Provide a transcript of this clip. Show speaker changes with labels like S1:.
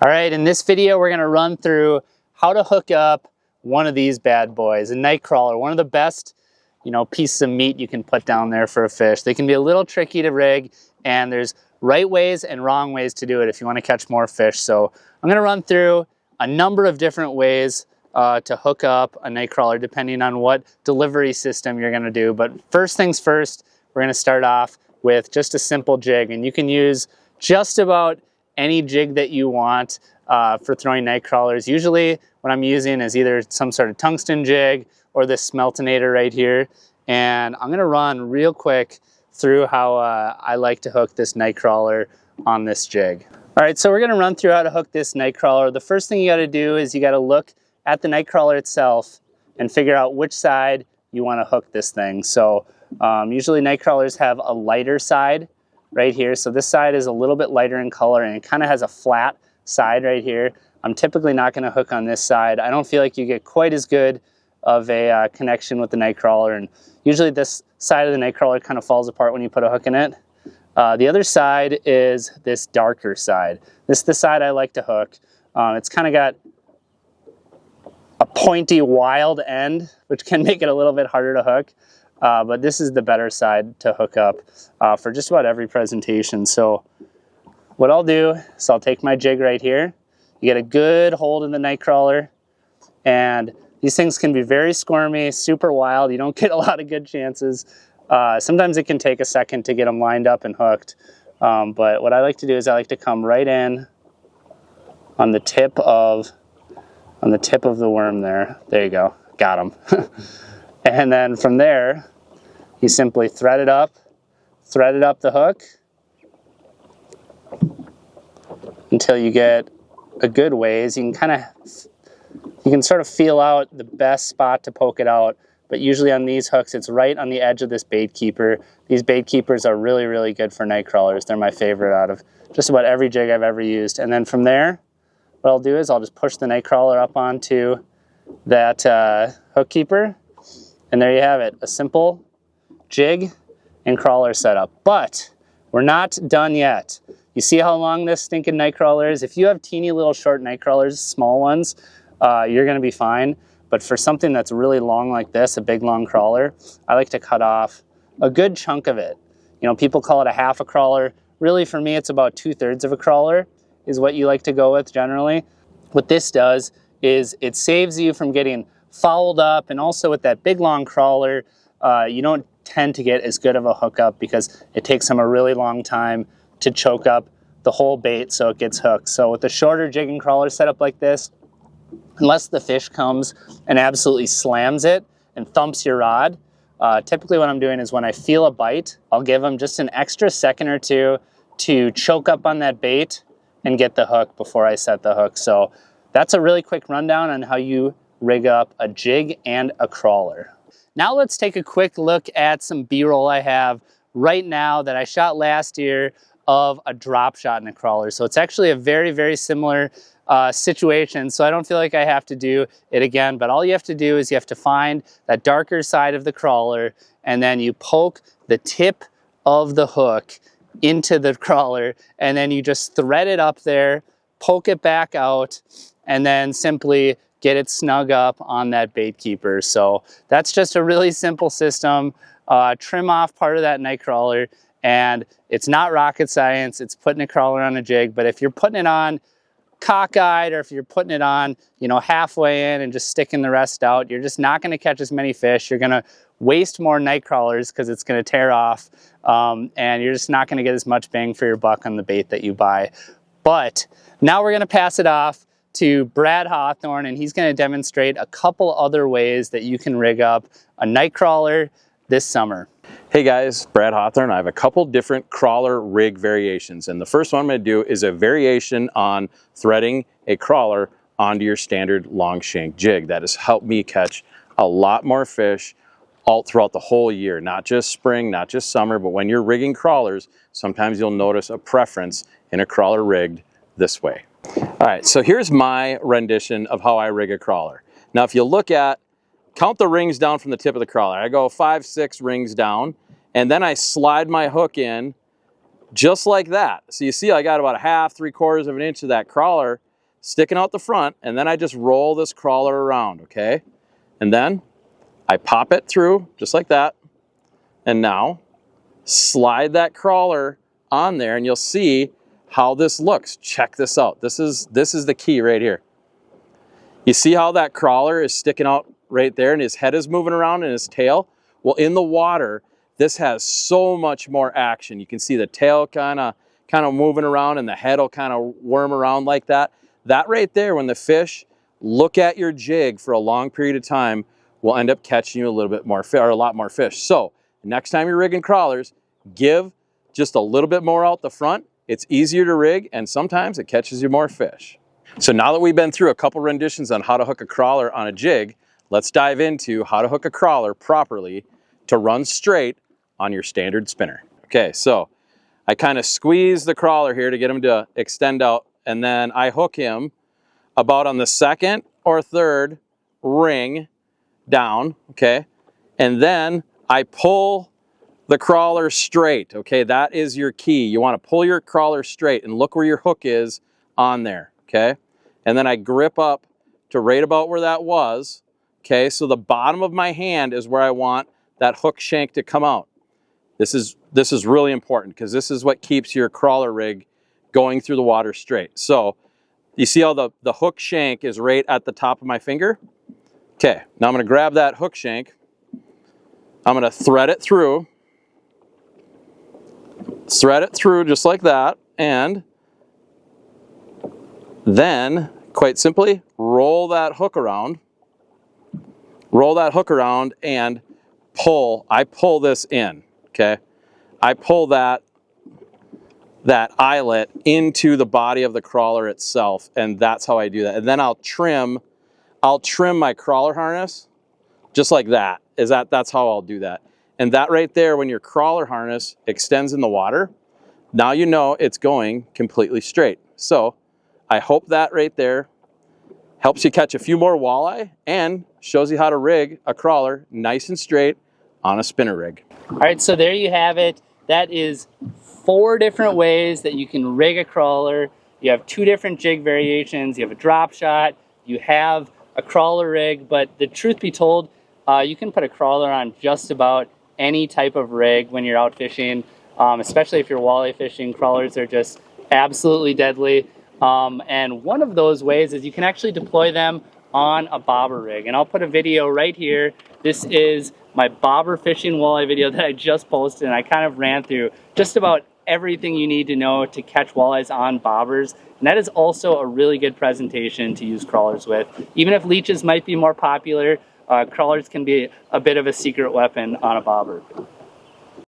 S1: All right, in this video, we're gonna run through how to hook up one of these bad boys, a Nightcrawler, one of the best, pieces of meat you can put down there for a fish. They can be a little tricky to rig, and there's right ways and wrong ways to do it if you wanna catch more fish. So I'm gonna run through a number of different ways to hook up a Nightcrawler, depending on what delivery system you're gonna do. But first things first, we're gonna start off with just a simple jig, and you can use just about any jig that you want for throwing Nightcrawlers. Usually what I'm using is either some sort of tungsten jig or this smeltonator right here. And I'm gonna run real quick through how I like to hook this Nightcrawler on this jig. All right, so we're gonna run through how to hook this Nightcrawler. The first thing you gotta do is you gotta look at the Nightcrawler itself and figure out which side you wanna hook this thing. So usually Nightcrawlers have a lighter side right here. So this side is a little bit lighter in color, and it kind of has a flat side right here. I'm typically not going to hook on this side. I don't feel like you get quite as good of a connection with the Nightcrawler, and usually this side of the Nightcrawler kind of falls apart when you put a hook in it. The other side is this darker side. This is the side I like to hook. It's kind of got a pointy, wild end, which can make it a little bit harder to hook. But this is the better side to hook up for just about every presentation. So what I'll do is I'll take my jig right here. You get a good hold in the Nightcrawler, and these things can be very squirmy, super wild. You don't get a lot of good chances. Sometimes it can take a second to get them lined up and hooked. But what I like to do is I like to come right in on the tip of the worm there. There you go, got him. And then from there, you simply thread it up the hook until you get a good ways. You can sort of feel out the best spot to poke it out, but usually on these hooks, it's right on the edge of this bait keeper. These bait keepers are really, really good for Nightcrawlers. They're my favorite out of just about every jig I've ever used. And then from there, what I'll do is I'll just push the Nightcrawler up onto that hook keeper. And there you have it, a simple jig and crawler setup. But we're not done yet. You see how long this stinking Nightcrawler is? If you have teeny little short Nightcrawlers, small ones, you're gonna be fine. But for something that's really long like this, a big long crawler, I like to cut off a good chunk of it. People call it a half a crawler. Really for me, it's about 2/3 of a crawler is what you like to go with generally. What this does is it saves you from getting fouled up, and also with that big long crawler, you don't tend to get as good of a hookup because it takes them a really long time to choke up the whole bait so it gets hooked. So with a shorter jig and crawler setup like this, unless the fish comes and absolutely slams it and thumps your rod, typically what I'm doing is when I feel a bite, I'll give them just an extra second or two to choke up on that bait and get the hook before I set the hook. So that's a really quick rundown on how you rig up a jig and a crawler. Now let's take a quick look at some B-roll I have right now that I shot last year of a drop shot in a crawler. So it's actually a very, very similar situation. So I don't feel like I have to do it again, but all you have to do is you have to find that darker side of the crawler, and then you poke the tip of the hook into the crawler, and then you just thread it up there, poke it back out, and then simply get it snug up on that bait keeper. So that's just a really simple system. Trim off part of that Nightcrawler, and it's not rocket science. It's putting a crawler on a jig, but if you're putting it on cockeyed, or if you're putting it on, halfway in and just sticking the rest out, you're just not gonna catch as many fish. You're gonna waste more Nightcrawlers because it's gonna tear off, and you're just not gonna get as much bang for your buck on the bait that you buy. But now we're gonna pass it off to Brad Hawthorne, and he's going to demonstrate a couple other ways that you can rig up a Nightcrawler this summer.
S2: Hey guys, Brad Hawthorne. I have a couple different crawler rig variations, and the first one I'm going to do is a variation on threading a crawler onto your standard long shank jig. That has helped me catch a lot more fish all throughout the whole year, not just spring, not just summer, but when you're rigging crawlers, sometimes you'll notice a preference in a crawler rigged this way. All right, so here's my rendition of how I rig a crawler. Now, if you look at, count the rings down from the tip of the crawler. I go 5, 6 rings down, and then I slide my hook in just like that. So you see I got about a 1/2, 3/4 of an inch of that crawler, sticking out the front, and then I just roll this crawler around, okay? And then I pop it through just like that. And now slide that crawler on there and you'll see how this looks. Check this out. This is the key right here. You see how that crawler is sticking out right there and his head is moving around and his tail? Well, in the water, this has so much more action. You can see the tail kind of moving around and the head will kind of worm around like that. That right there, when the fish look at your jig for a long period of time, will end up catching you a little bit more, or a lot more fish. So next time you're rigging crawlers, give just a little bit more out the front. It's easier to rig and sometimes it catches you more fish. So now that we've been through a couple renditions on how to hook a crawler on a jig, let's dive into how to hook a crawler properly to run straight on your standard spinner. Okay, so I kind of squeeze the crawler here to get him to extend out, and then I hook him about on the second or third ring down, okay? And then I pull the crawler straight, okay? That is your key. You want to pull your crawler straight and look where your hook is on there, okay? And then I grip up to right about where that was, okay? So the bottom of my hand is where I want that hook shank to come out. This is really important because this is what keeps your crawler rig going through the water straight. So you see how the hook shank is right at the top of my finger? Okay, now I'm going to grab that hook shank. I'm going to thread it through just like that, and then quite simply roll that hook around and pull. I pull this in, okay? I pull that eyelet into the body of the crawler itself, and that's how I do that. And then I'll trim my crawler harness just like that. That's how I'll do that. And that right there, when your crawler harness extends in the water, now you know it's going completely straight. So I hope that right there helps you catch a few more walleye and shows you how to rig a crawler nice and straight on a spinner rig.
S1: All right, so there you have it. That is 4 different ways that you can rig a crawler. You have 2 different jig variations. You have a drop shot, you have a crawler rig, but the truth be told, you can put a crawler on just about any type of rig when you're out fishing, especially if you're walleye fishing. Crawlers are just absolutely deadly. And one of those ways is you can actually deploy them on a bobber rig. And I'll put a video right here. This is my bobber fishing walleye video that I just posted, and I kind of ran through just about everything you need to know to catch walleyes on bobbers. And that is also a really good presentation to use crawlers with. Even if leeches might be more popular, crawlers can be a bit of a secret weapon on a bobber.